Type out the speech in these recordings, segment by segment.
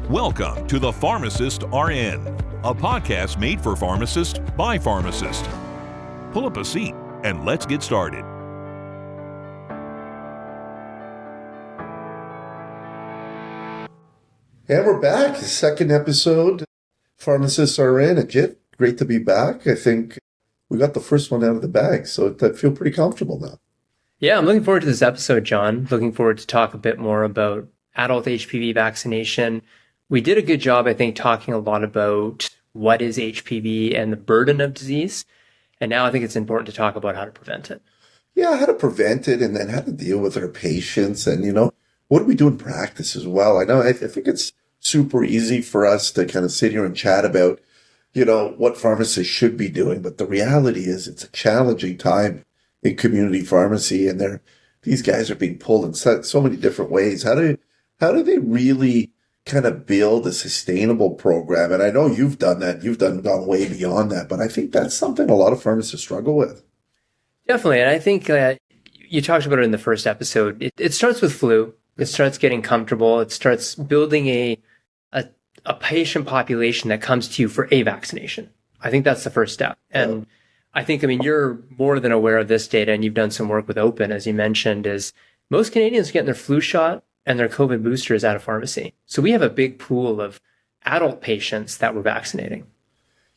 Welcome to the Pharmacist RN, a podcast made for pharmacists by pharmacists. Pull up a seat and let's get started. And we're back. Second episode, Pharmacists RN. Ajit, great to be back. I think we got the first one out of the bag, so I feel pretty comfortable now. Yeah, I'm looking forward to this episode, John. Looking forward to talk a bit more about adult HPV vaccination. We did a good job, I think, talking a lot about what is HPV and the burden of disease. And now I think it's important to talk about how to prevent it. Yeah, how to prevent it and then how to deal with our patients and, what do we do in practice as well? I think it's super easy for us to kind of sit here and chat about, what pharmacists should be doing. But the reality is it's a challenging time in community pharmacy and these guys are being pulled in so many different ways. How do they really kind of build a sustainable program? And I know you've done that. You've gone way beyond that. But I think that's something a lot of pharmacists struggle with. Definitely. And I think you talked about it in the first episode. It starts with flu. It starts getting comfortable. It starts building a patient population that comes to you for a vaccination. I think that's the first step. And I think, you're more than aware of this data, and you've done some work with Open, as you mentioned, is most Canadians are getting their flu shot and their COVID boosters at a pharmacy. So we have a big pool of adult patients that we're vaccinating.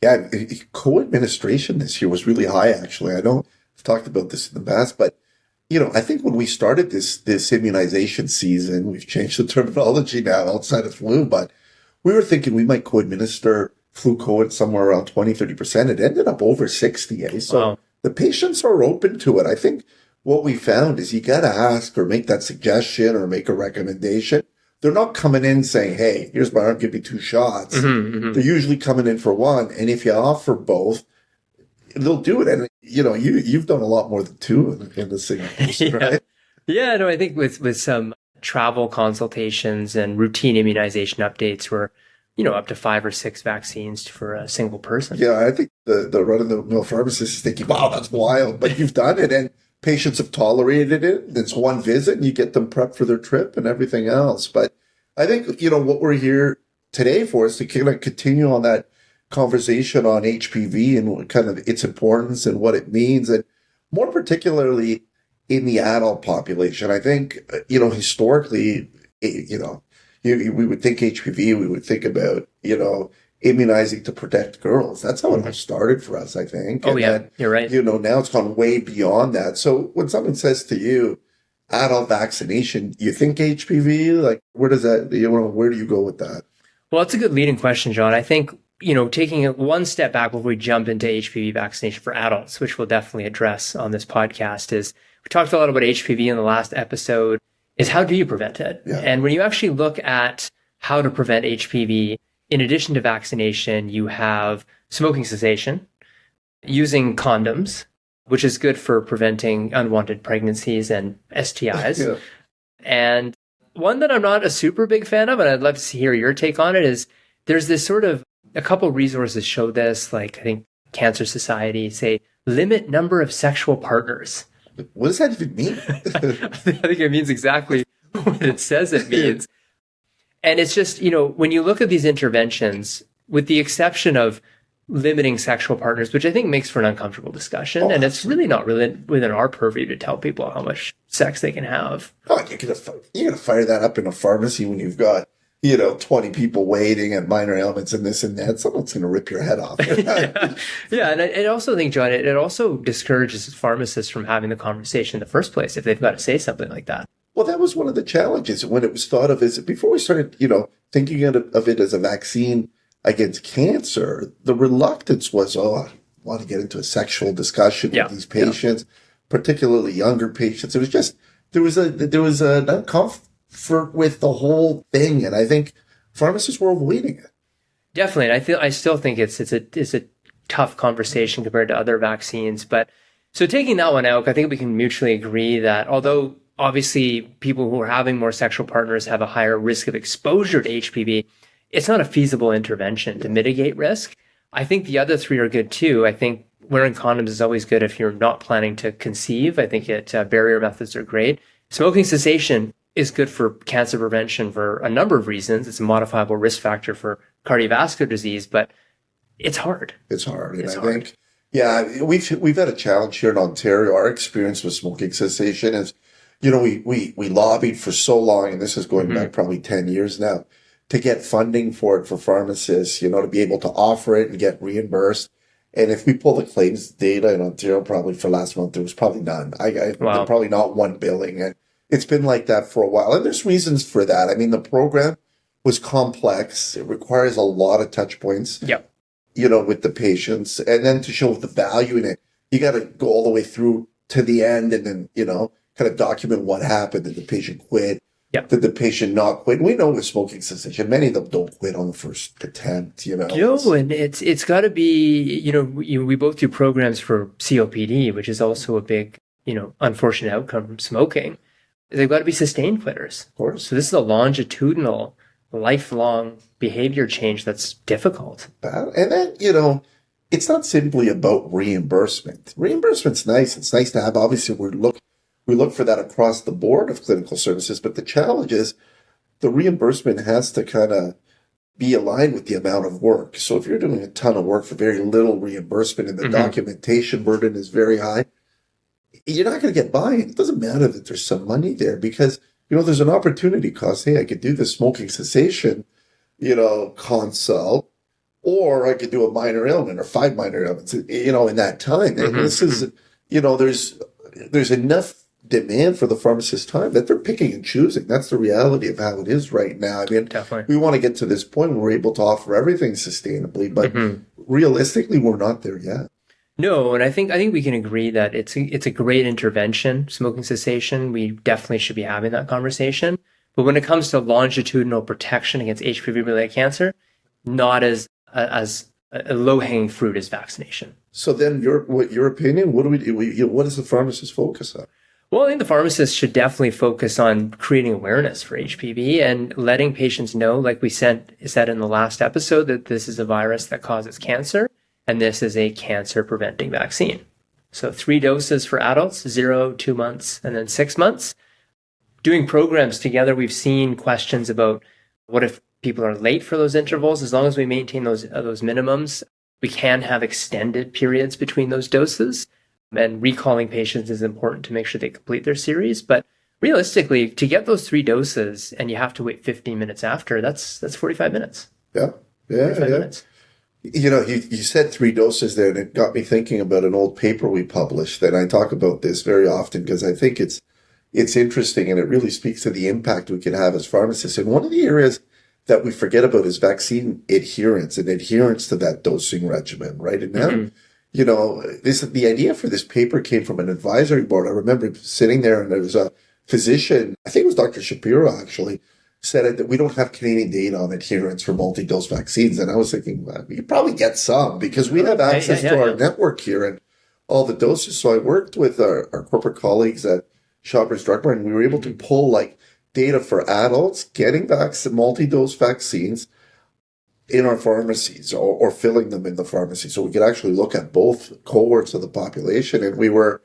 Yeah, co-administration this year was really high, actually. I know I've talked about this in the past, but, I think when we started this immunization season, we've changed the terminology now outside of flu, but we were thinking we might co-administer flu COVID somewhere around 20, 30%. It ended up over 60. So wow. The patients are open to it. I think what we found is you got to ask or make that suggestion or make a recommendation. They're not coming in saying, hey, here's my arm, give me 2 shots. They're usually coming in for 1. And if you offer both, they'll do it. And, you've done a lot more than 2 in the single person, right? Yeah, no, I think with some travel consultations and routine immunization updates, we're, up to 5 or 6 vaccines for a single person. Yeah, I think the run-of-the-mill pharmacist is thinking, wow, that's wild. But you've done it. And patients have tolerated it. It's one visit and you get them prepped for their trip and everything else. But I think, what we're here today for is to kind of continue on that conversation on HPV and kind of its importance and what it means. And more particularly in the adult population, I think, historically, we would think HPV, we would think about, immunizing to protect girls. That's how it all started for us, I think. Oh, yeah, you're right. Now it's gone way beyond that. So when someone says to you, adult vaccination, you think HPV? Like, where does that, where do you go with that? Well, that's a good leading question, John. I think, taking it one step back before we jump into HPV vaccination for adults, which we'll definitely address on this podcast, is we talked a lot about HPV in the last episode, is how do you prevent it? Yeah. And when you actually look at how to prevent HPV, in addition to vaccination, you have smoking cessation, using condoms, which is good for preventing unwanted pregnancies and STIs. Yeah. And one that I'm not a super big fan of, and I'd love to hear your take on it, is there's this sort of, a couple resources show this, like I think Cancer Society say, limit number of sexual partners. What does that even mean? I think it means exactly what it says it means. And it's just, when you look at these interventions, with the exception of limiting sexual partners, which I think makes for an uncomfortable discussion, and it's really not really within our purview to tell people how much sex they can have. Oh, you're gonna fire that up in a pharmacy when you've got 20 people waiting and minor ailments and this and that. Someone's going to rip your head off. Yeah. And I also think, John, it also discourages pharmacists from having the conversation in the first place if they've got to say something like that. Well, that was one of the challenges when it was thought of as, before we started, thinking of it as a vaccine against cancer, the reluctance was, I want to get into a sexual discussion with these patients, particularly younger patients. It was just, there was an uncomfort with the whole thing. And I think pharmacists were avoiding it. Definitely. And I still think it's a tough conversation compared to other vaccines. But so taking that one out, I think we can mutually agree that although obviously people who are having more sexual partners have a higher risk of exposure to HPV, it's not a feasible intervention to mitigate risk. I think the other 3 are good too. I think wearing condoms is always good if you're not planning to conceive. I think barrier methods are great. Smoking cessation is good for cancer prevention for a number of reasons. It's a modifiable risk factor for cardiovascular disease, but it's hard. It's hard. And I think, yeah, we've had a challenge here in Ontario. Our experience with smoking cessation is, we lobbied for so long, and this is going back probably 10 years now, to get funding for it for pharmacists, to be able to offer it and get reimbursed. And if we pull the claims data in Ontario, probably for last month, there was probably none. Wow. Probably not one billing. And it's been like that for a while. And there's reasons for that. I mean, the program was complex. It requires a lot of touch points, Yep. With the patients. And then to show the value in it, you got to go all the way through to the end and then, kind of document what happened. Did the patient quit? Yep. Did the patient not quit? We know with smoking cessation, many of them don't quit on the first attempt, No, and it's got to be, we both do programs for COPD, which is also a big, unfortunate outcome from smoking. They've got to be sustained quitters. Of course. So this is a longitudinal, lifelong behavior change that's difficult. And then, it's not simply about reimbursement. Reimbursement's nice. It's nice to have. Obviously, we look for that across the board of clinical services, but the challenge is the reimbursement has to kind of be aligned with the amount of work. So if you're doing a ton of work for very little reimbursement and the documentation burden is very high, you're not going to get buy-in. It doesn't matter that there's some money there because, there's an opportunity cost. Hey, I could do the smoking cessation, consult, or I could do a minor ailment or 5 minor ailments, in that time. And this is, there's enough demand for the pharmacist time that they're picking and choosing. That's the reality of how it is right now. I mean, Definitely. We want to get to this point where we're able to offer everything sustainably, but realistically, we're not there yet. No, and I think we can agree that it's a great intervention, smoking cessation. We definitely should be having that conversation. But when it comes to longitudinal protection against HPV-related cancer, not as a low-hanging fruit as vaccination. So then, your opinion? What do we do? What does the pharmacist focus on? Well, I think the pharmacist should definitely focus on creating awareness for HPV and letting patients know, like we said in the last episode, that this is a virus that causes cancer. And this is a cancer-preventing vaccine. So 3 doses for adults, 0, 2 months, and then 6 months. Doing programs together, we've seen questions about what if people are late for those intervals. As long as we maintain those minimums, we can have extended periods between those doses. And recalling patients is important to make sure they complete their series. But realistically, to get those 3 doses and you have to wait 15 minutes after, that's 45 minutes. Yeah. 45 minutes. You said 3 doses there, and it got me thinking about an old paper we published. And I talk about this very often because I think it's interesting and it really speaks to the impact we can have as pharmacists. And one of the areas that we forget about is vaccine adherence and adherence to that dosing regimen, right? And now, the idea for this paper came from an advisory board. I remember sitting there and there was a physician, I think it was Dr. Shapiro actually, said that we don't have Canadian data on adherence for multi-dose vaccines. And I was thinking, well, we could probably get some because we have access to our network here and all the doses. So I worked with our corporate colleagues at Shoppers Drug Mart, and we were able to pull data for adults getting multi-dose vaccines in our pharmacies or filling them in the pharmacy. So we could actually look at both cohorts of the population, and we were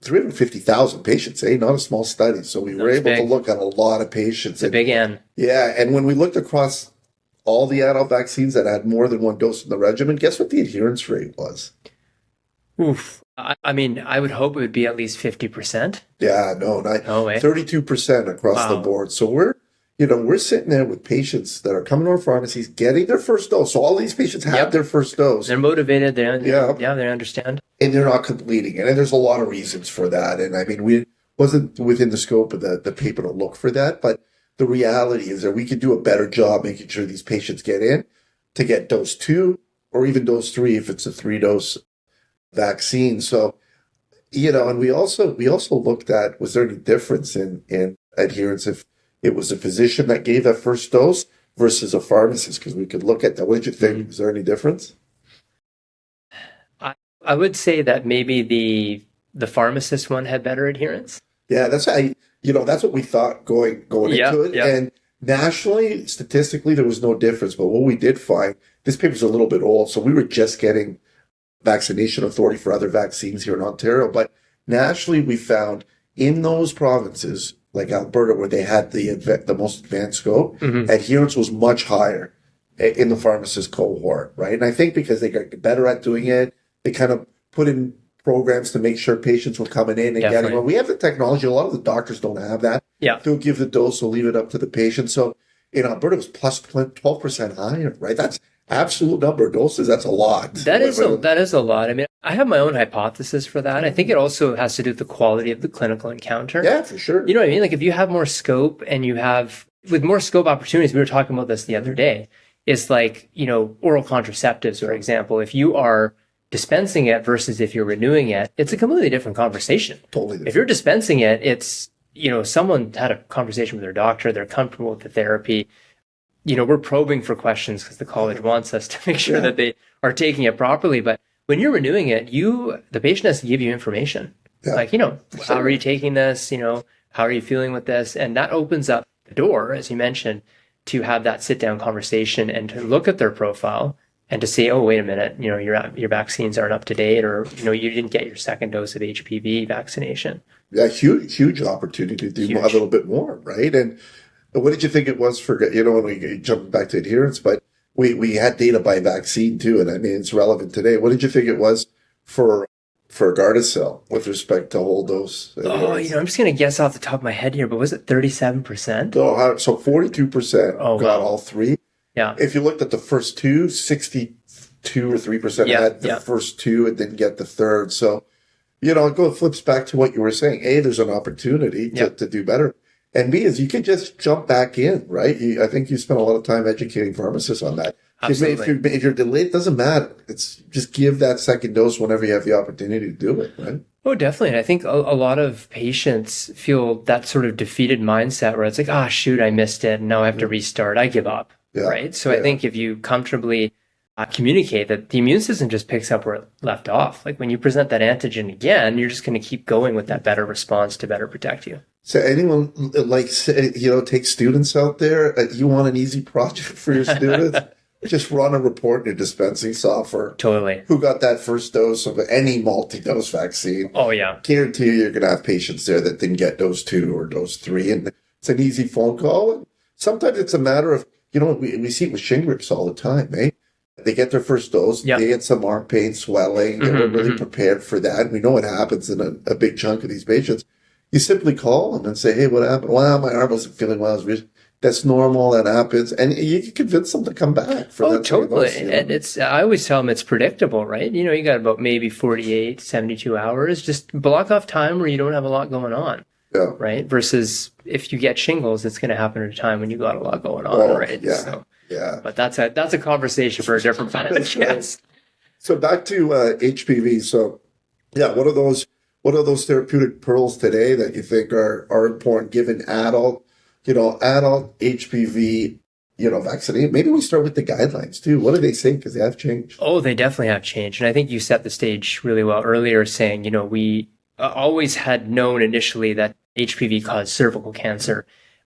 350,000 patients, not a small study. So we were able to look at a lot of patients. It's a big N. Yeah. And when we looked across all the adult vaccines that had more than 1 dose in the regimen, guess what the adherence rate was? Oof. I mean, I would hope it would be at least 50%. Yeah, no, 32% across the board. So we're sitting there with patients that are coming to our pharmacies, getting their first dose. So all these patients have their first dose. They're motivated. They understand. And they're not completing it. And there's a lot of reasons for that. And I mean, we wasn't within the scope of the paper to look for that. But the reality is that we could do a better job making sure these patients get in to get dose 2 or even dose 3 if it's a 3-dose vaccine. So, and we also looked at, was there any difference in adherence if it was a physician that gave that first dose versus a pharmacist? Because we could look at that. What did you think? Is there any difference? I would say that maybe the pharmacist one had better adherence. Yeah, that's what we thought going into it. And nationally, statistically, there was no difference. But what we did find, this paper's a little bit old, so we were just getting vaccination authority for other vaccines here in Ontario. But nationally, we found in those provinces like Alberta, where they had the most advanced scope, adherence was much higher in the pharmacist cohort, right? And I think because they got better at doing it, they kind of put in programs to make sure patients were coming in and getting well. We have the technology. A lot of the doctors don't have that. Yeah. They'll give the dose, they'll leave it up to the patient. So in Alberta, it was plus 12% higher, right? That's absolute number of doses. That's a lot. That is a lot. I mean, I have my own hypothesis for that. I think it also has to do with the quality of the clinical encounter. Yeah, for sure. You know what I mean? Like if you have more scope and you have, with more scope opportunities, we were talking about this the other day, it's like, you know, oral contraceptives, for example. If you are dispensing it versus if you're renewing it, it's a completely different conversation. Totally different. If you're dispensing it, it's, you know, someone had a conversation with their doctor, they're comfortable with the therapy. You know, we're probing for questions because the college wants us to make sure that they are taking it properly. But when you're renewing it, the patient has to give you information. Yeah. Like, you know, how are you taking this? You know, how are you feeling with this? And that opens up the door, as you mentioned, to have that sit down conversation and to look at their profile and to say, oh, wait a minute, you know, your vaccines aren't up to date, or, you know, you didn't get your second dose of HPV vaccination. Yeah, huge opportunity to do a little bit more, right? And what did you think it was for, you know, when we jumped back to adherence, but we had data by vaccine too, and I mean, it's relevant today. What did you think it was for Gardasil with respect to whole dose adherence? Oh, you know, I'm just going to guess off the top of my head here, but was it 37%? Oh, so 42% got all three. Yeah. If you looked at the first two, 62 or 3% had the first two and didn't get the third. So, you know, it flips back to what you were saying. A, there's an opportunity to do better. And B, is you can just jump back in, right? I think you spent a lot of time educating pharmacists on that. Absolutely. If you're delayed, it doesn't matter. It's just give that second dose whenever you have the opportunity to do it, right? Oh, definitely. And I think a lot of patients feel that sort of defeated mindset where it's like, shoot, I missed it. And now I have to restart. I give up. Yeah. Right. So I think if you comfortably communicate that the immune system just picks up where it left off, like when you present that antigen again, you're just going to keep going with that better response to better protect you. So anyone take students out there, you want an easy project for your students? Just run a report in your dispensing software. Totally. Who got that first dose of any multi-dose vaccine? Oh, yeah. Guarantee you're going to have patients there that didn't get dose 2 or dose 3. And it's an easy phone call. And sometimes it's a matter of, you know, we see it with Shingrix all the time, eh? They get their first dose. They get some arm pain, swelling. They were really prepared for that. We know what happens in a big chunk of these patients. You simply call them and say, hey, what happened? Well, my arm wasn't feeling well. That's normal. That happens. And you can convince them to come back for that. Oh, totally. Dose, you know? And I always tell them it's predictable, right? You know, you got about maybe 48, 72 hours. Just block off time where you don't have a lot going on. Yeah. Right. Versus if you get shingles, it's going to happen at a time when you got a lot going on. Right. Yeah. So, but that's a conversation for a different podcast. So back to HPV. So what are those therapeutic pearls today that you think are important given adult HPV, vaccination? Maybe we start with the guidelines too. What do they say? Because they have changed. Oh, they definitely have changed. And I think you set the stage really well earlier saying, we always had known initially that HPV caused cervical cancer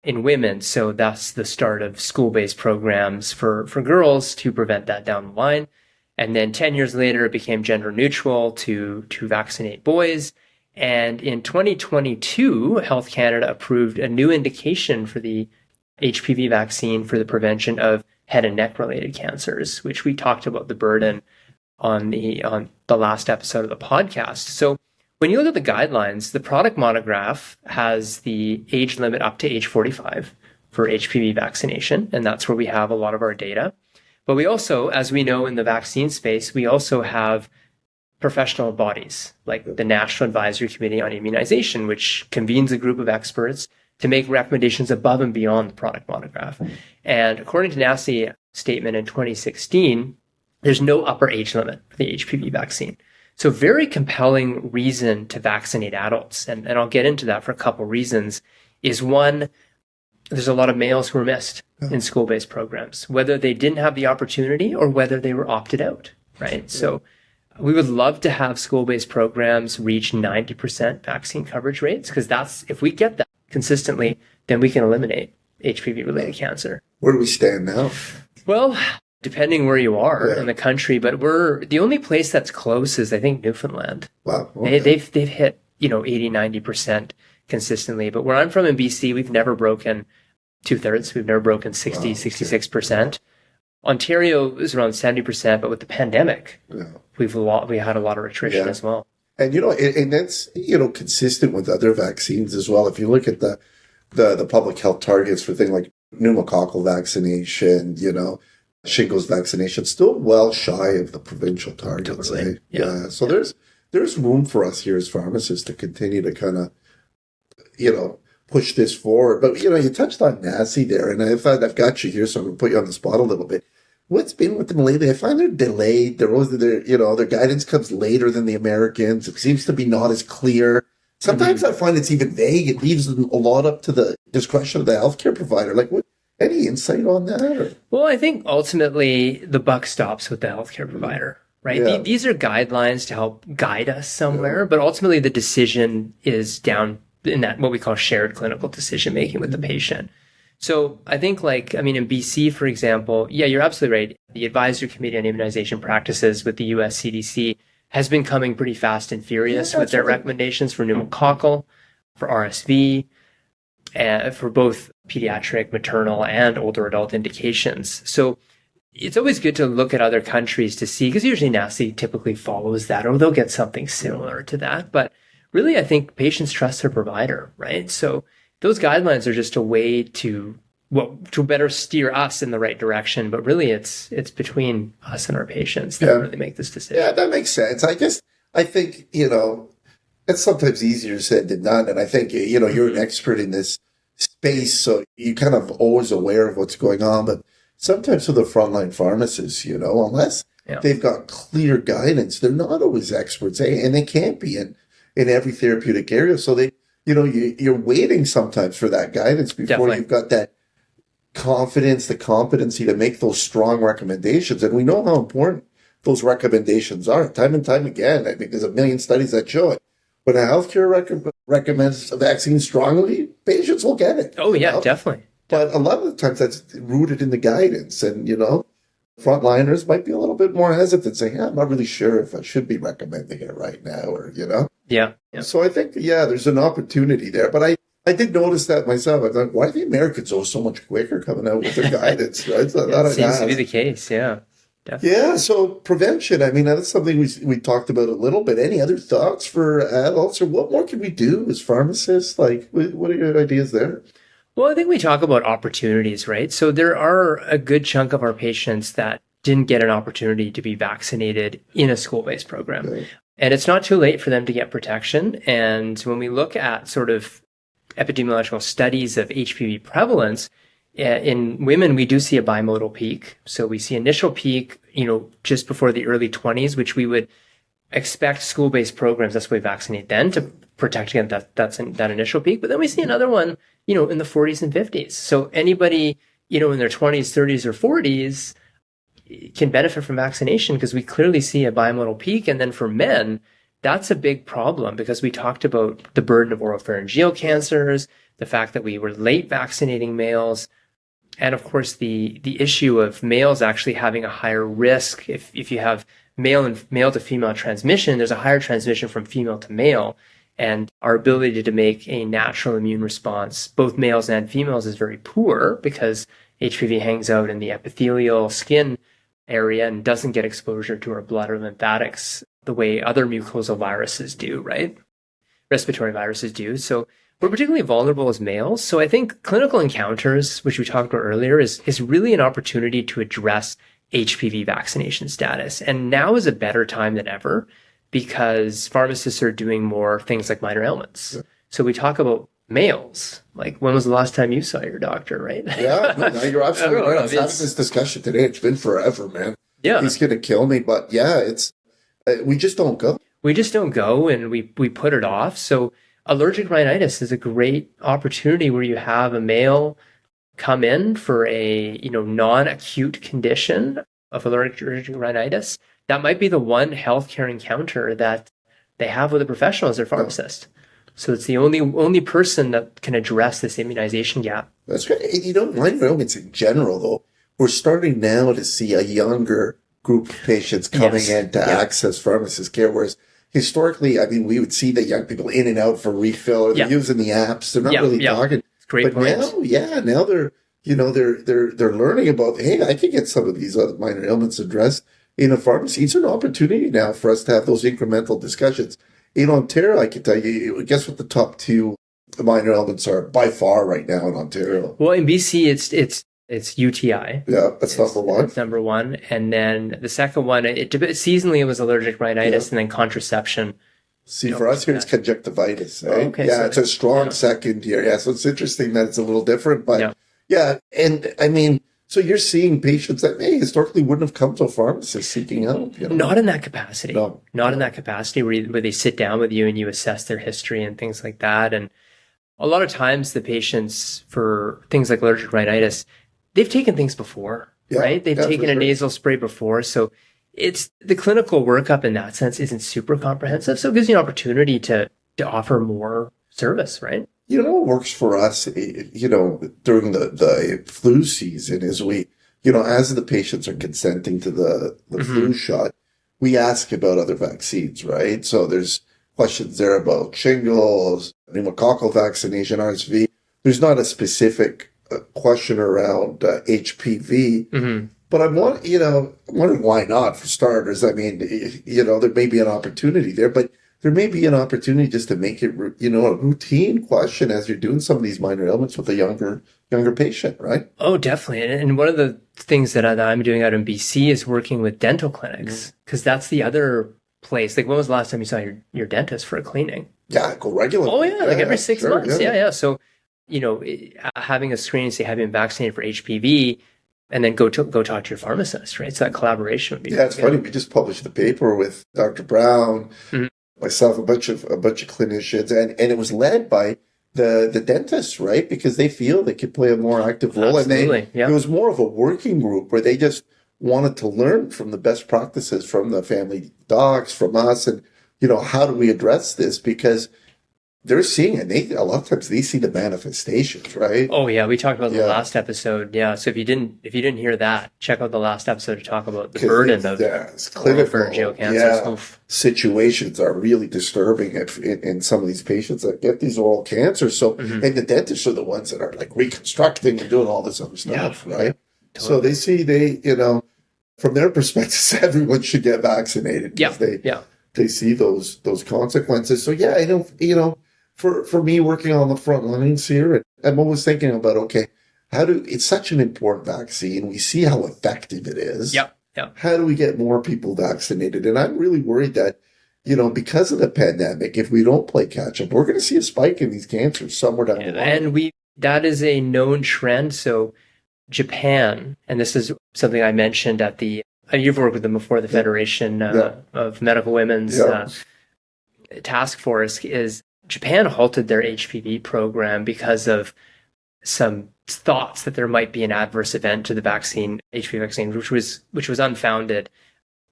in women. So that's the start of school-based programs for girls to prevent that down the line. And then 10 years later, it became gender neutral to vaccinate boys. And in 2022, Health Canada approved a new indication for the HPV vaccine for the prevention of head and neck related cancers, which we talked about the burden on the last episode of the podcast. So when you look at the guidelines, the product monograph has the age limit up to age 45 for HPV vaccination, and that's where we have a lot of our data. But we also, as we know in the vaccine space, we also have professional bodies like the National Advisory Committee on Immunization, which convenes a group of experts to make recommendations above and beyond the product monograph. And according to NACI statement in 2016, there's no upper age limit for the HPV vaccine. So very compelling reason to vaccinate adults. And I'll get into that for a couple reasons. Is one, there's a lot of males who are missed in school-based programs, whether they didn't have the opportunity or whether they were opted out, right? So we would love to have school-based programs reach 90% vaccine coverage rates, because that's, if we get that consistently, then we can eliminate HPV-related cancer. Where do we stand now? Well, depending where you are in the country, but the only place that's close is, I think, Newfoundland. Wow. Okay. They've hit, 80, 90% consistently. But where I'm from in BC, we've never broken 2/3. We've never broken 60, 66%. Ontario is around 70%, but with the pandemic, we had a lot of attrition as well. And, and that's, consistent with other vaccines as well. If you look at the public health targets for things like pneumococcal vaccination, shingles vaccination, still well shy of the provincial targets. Totally. So there's room for us here as pharmacists to continue to kind of, push this forward. But, you touched on NACI there, and I thought I've got you here, so I'm going to put you on the spot a little bit. What's been with them lately? I find they're delayed. Their guidance comes later than the Americans. It seems to be not as clear. Sometimes I find it's even vague. It leaves a lot up to the discretion of the healthcare provider. Like, any insight on that? Or? Well, I think ultimately the buck stops with the healthcare provider, right? Yeah. These are guidelines to help guide us somewhere, but ultimately the decision is down in that what we call shared clinical decision making with the patient. So I think in BC, for example, you're absolutely right. The Advisory Committee on Immunization Practices with the US CDC has been coming pretty fast and furious with their recommendations for pneumococcal, for RSV, for both pediatric, maternal, and older adult indications. So it's always good to look at other countries to see, because usually NACI typically follows that, or they'll get something similar to that. But really, I think patients trust their provider, right? So those guidelines are just a way to better steer us in the right direction. But really, it's between us and our patients that really make this decision. Yeah, that makes sense. I think, it's sometimes easier said than done. And I think, you're an expert in this space, so you're kind of always aware of what's going on. But sometimes for the frontline pharmacists, unless they've got clear guidance, they're not always experts, and they can't be in every therapeutic area. So you're waiting sometimes for that guidance before you've got that confidence, the competency to make those strong recommendations. And we know how important those recommendations are time and time again. I mean, there's a million studies that show it. When a healthcare recommends a vaccine strongly, patients will get it. Oh, yeah, definitely. But a lot of the times that's rooted in the guidance. And, frontliners might be a little bit more hesitant, saying, I'm not really sure if I should be recommending it right now, or, Yeah. So I think, there's an opportunity there. But I did notice that myself. I thought, why are the Americans so much quicker coming out with their guidance? Right? So it seems to be the case, yeah. Definitely. Yeah, so prevention, that's something we talked about a little bit. Any other thoughts for adults, or what more can we do as pharmacists? Like, what are your ideas there? Well, I think we talk about opportunities, right? So there are a good chunk of our patients that didn't get an opportunity to be vaccinated in a school-based program. Right. And it's not too late for them to get protection. And when we look at sort of epidemiological studies of HPV prevalence, in women, we do see a bimodal peak. So we see initial peak, just before the early 20s, which we would expect school-based programs, that's why we vaccinate then, to protect against that initial peak. But then we see another one, in the 40s and 50s. So anybody, in their 20s, 30s, or 40s can benefit from vaccination, because we clearly see a bimodal peak. And then for men, that's a big problem, because we talked about the burden of oropharyngeal cancers, the fact that we were late vaccinating males, and of course the issue of males actually having a higher risk. If you have male to female transmission, there's a higher transmission from female to male, and our ability to make a natural immune response, both males and females, is very poor, because HPV hangs out in the epithelial skin area and doesn't get exposure to our blood or lymphatics the way other mucosal viruses do, right? Respiratory viruses do. So we're particularly vulnerable as males. So I think clinical encounters, which we talked about earlier, is really an opportunity to address HPV vaccination status. And now is a better time than ever, because pharmacists are doing more things like minor ailments. Yeah. So we talk about males. Like, when was the last time you saw your doctor, right? Yeah, no, you're absolutely right. I was having this discussion today. It's been forever, man. Yeah. He's going to kill me. But we just don't go. We just don't go, and we put it off. So allergic rhinitis is a great opportunity where you have a male come in for a, non-acute condition of allergic rhinitis. That might be the one healthcare encounter that they have with a professional as their pharmacist. So it's the only person that can address this immunization gap. That's right. Minor ailments in general, though, we're starting now to see a younger group of patients coming in to access pharmacist care, whereas historically, I mean, we would see the young people in and out for refill, or they're using the apps. They're not really talking. Great point. Now they're, they're learning about, hey, I can get some of these other minor ailments addressed in a pharmacy. It's an opportunity now for us to have those incremental discussions. In Ontario, I can tell you, guess what the top two minor ailments are by far right now in Ontario? Well, in BC, it's UTI. Yeah, that's number one. That's number one. And then the second one, seasonally it was allergic rhinitis, and then contraception. See, for us here, it's conjunctivitis. Right? Okay, yeah, so it's a strong second here. Yeah, so it's interesting that it's a little different. But and I mean, so you're seeing patients that historically wouldn't have come to a pharmacist seeking help. Not in that capacity. No. Not in that capacity where they sit down with you and you assess their history and things like that. And a lot of times the patients for things like allergic rhinitis, they've taken things before, right? They've taken a nasal spray before. So it's the clinical workup in that sense isn't super comprehensive. So it gives you an opportunity to offer more service, right? What works for us, during the flu season is we, as the patients are consenting to the flu shot, we ask about other vaccines, right? So there's questions there about shingles, pneumococcal vaccination, RSV. There's not a specific question around HPV, but I'm wondering why not for starters. I mean, there may be an opportunity there, but there may be an opportunity just to make it, a routine question as you're doing some of these minor ailments with a younger patient, right? Oh, definitely. And one of the things that I'm doing out in BC is working with dental clinics, because that's the other place. Like, when was the last time you saw your dentist for a cleaning? Yeah, I go regularly. Oh, yeah, like every 6 months. Yeah. So, having a screening, say, have you been vaccinated for HPV, and then go talk to your pharmacist, right? So that collaboration would be it's funny. We just published the paper with Dr. Brown, myself, a bunch of clinicians, and it was led by the dentists, right? Because they feel they could play a more active role. Absolutely. And it was more of a working group where they just wanted to learn from the best practices from the family docs, from us, and how do we address this? Because they're seeing it. A lot of times they see the manifestations, right? Oh yeah, we talked about the last episode. Yeah, so if you didn't hear that, check out the last episode to talk about the burden of oropharyngeal cancers. Situations are really disturbing in some of these patients that get these oral cancers. So, and the dentists are the ones that are like reconstructing and doing all this other stuff, right? Totally. So they see from their perspective, everyone should get vaccinated because they see those consequences. So for me working on the front lines here, I'm always thinking about, it's such an important vaccine. We see how effective it is. How do we get more people vaccinated? And I'm really worried that, because of the pandemic, if we don't play catch up, we're going to see a spike in these cancers somewhere down the line. And that is a known trend. So Japan, and this is something I mentioned at you've worked with them before, the Federation of Medical Women's Task Force, is Japan halted their HPV program because of some thoughts that there might be an adverse event to the vaccine, HPV vaccine, which was unfounded,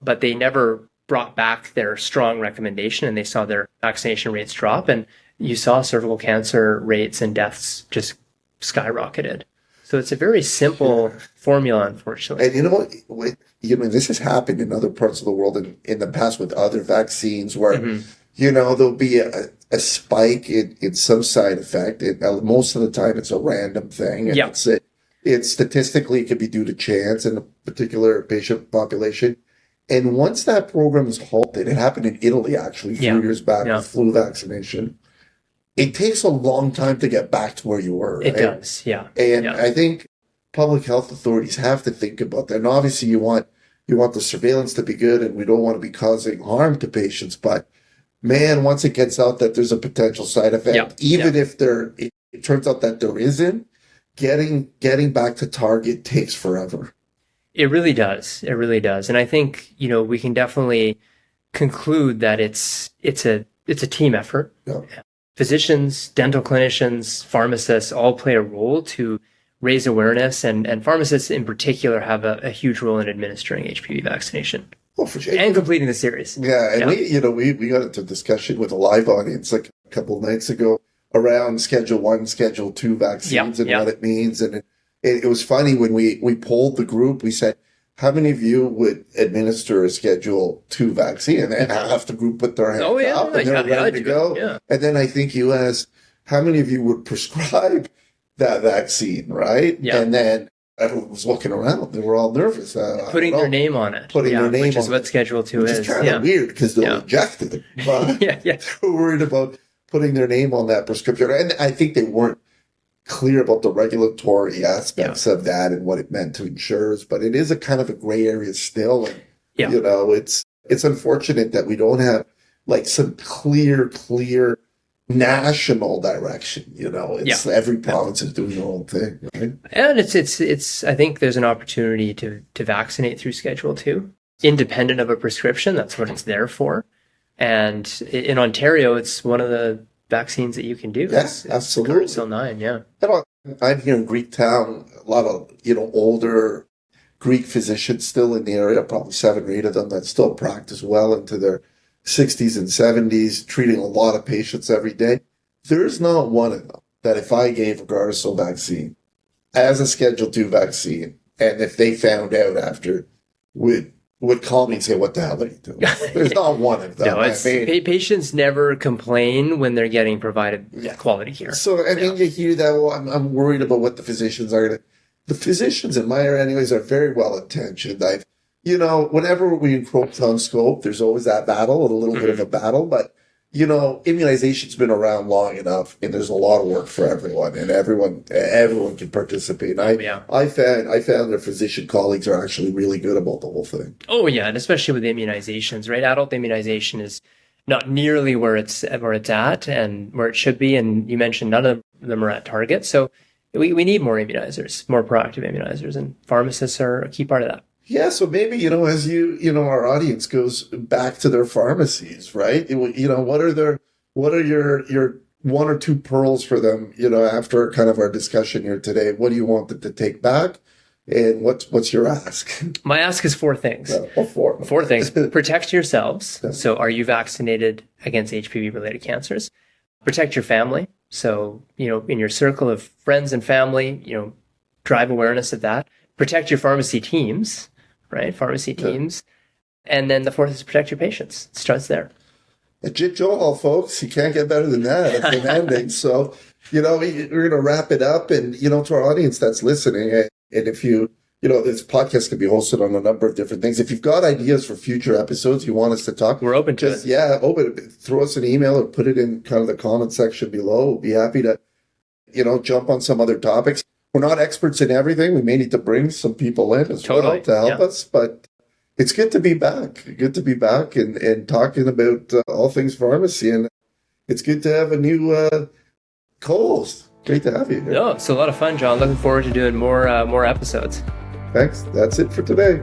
but they never brought back their strong recommendation, and they saw their vaccination rates drop, and you saw cervical cancer rates and deaths just skyrocketed. So it's a very simple formula, unfortunately. And this has happened in other parts of the world in the past with other vaccines where, there'll be a spike in some side effect. Most of the time it's a random thing. And it's statistically, it could be due to chance in a particular patient population. And once that program is halted, it happened in Italy actually a few years back with flu vaccination. It takes a long time to get back to where you were. Right? It does, And I think public health authorities have to think about that. And obviously you want the surveillance to be good, and we don't want to be causing harm to patients. But man, once it gets out that there's a potential side effect, if it turns out that there isn't, getting back to target takes forever. It really does. It really does. And I think, we can definitely conclude that it's a team effort. Yeah. Physicians, dental clinicians, pharmacists all play a role to raise awareness, and pharmacists in particular have a huge role in administering HPV vaccination. Well, for sure. And completing the series. Yeah, and we got into discussion with a live audience like a couple of nights ago around Schedule 1, Schedule 2 vaccines and what it means. And it was funny when we polled the group, we said, how many of you would administer a Schedule 2 vaccine and half the group put their hand up and they're ready to go? Yeah. And then I think you asked, how many of you would prescribe that vaccine, right? Yeah. And then everyone was looking around. They were all nervous. Putting their name on it. Putting their name which on is what Schedule 2 is. Which is kind of weird because they'll inject it. But yeah. they were worried about putting their name on that prescription. And I think they weren't clear about the regulatory aspects of that and what it meant to insurers. But it is a kind of a gray area still. And, you know, it's unfortunate that we don't have like some clear national direction. You know, it's every province is doing their own thing, right? And it's I think there's an opportunity to vaccinate through Schedule 2, independent of a prescription. That's what it's there for. And in Ontario, it's one of the vaccines that you can do. Yes, absolutely. Still 9, yeah. I'm here in Greektown, a lot of, older Greek physicians still in the area, probably 7 or 8 of them that still practice well into their 60s and 70s, treating a lot of patients every day. There's not one of them that if I gave a Gardasil vaccine as a Schedule 2 vaccine, and if they found out after, would call me and say, what the hell are you doing? There's not one of them. No, patients never complain when they're getting provided quality care. So, I mean, you hear that, well, I'm worried about what the physicians are going to. The physicians in my area anyways are very well intentioned. Whenever we encroach on scope, there's always that battle, a little bit of a battle, but immunization's been around long enough and there's a lot of work for everyone and everyone can participate. I found their physician colleagues are actually really good about the whole thing. Oh yeah. And especially with immunizations, right? Adult immunization is not nearly where it's at and where it should be. And you mentioned none of them are at target. So we need more immunizers, more proactive immunizers, and pharmacists are a key part of that. Yeah, so maybe, as our audience goes back to their pharmacies, right? What are your 1 or 2 pearls for them, after kind of our discussion here today? What do you want them to take back? And what's your ask? My ask is 4 things. Four things. Protect yourselves. Yeah. So are you vaccinated against HPV-related cancers? Protect your family. So, in your circle of friends and family, drive awareness of that. Protect your pharmacy teams. Right? Pharmacy teams. And then the 4th is to protect your patients. It starts there. Ajit Johal, folks, you can't get better than that as an ending. So, we're going to wrap it up. And, to our audience that's listening, and if this podcast can be hosted on a number of different things. If you've got ideas for future episodes you want us to talk, we're open to it. Yeah, throw us an email or put it in kind of the comment section below. We'll be happy to, jump on some other topics. We're not experts in everything. We may need to bring some people in as well to help us, but it's good to be back. Good to be back and talking about all things pharmacy. And it's good to have a new co-host. Great to have you here. No, it's a lot of fun, John. Looking forward to doing more episodes. Thanks. That's it for today.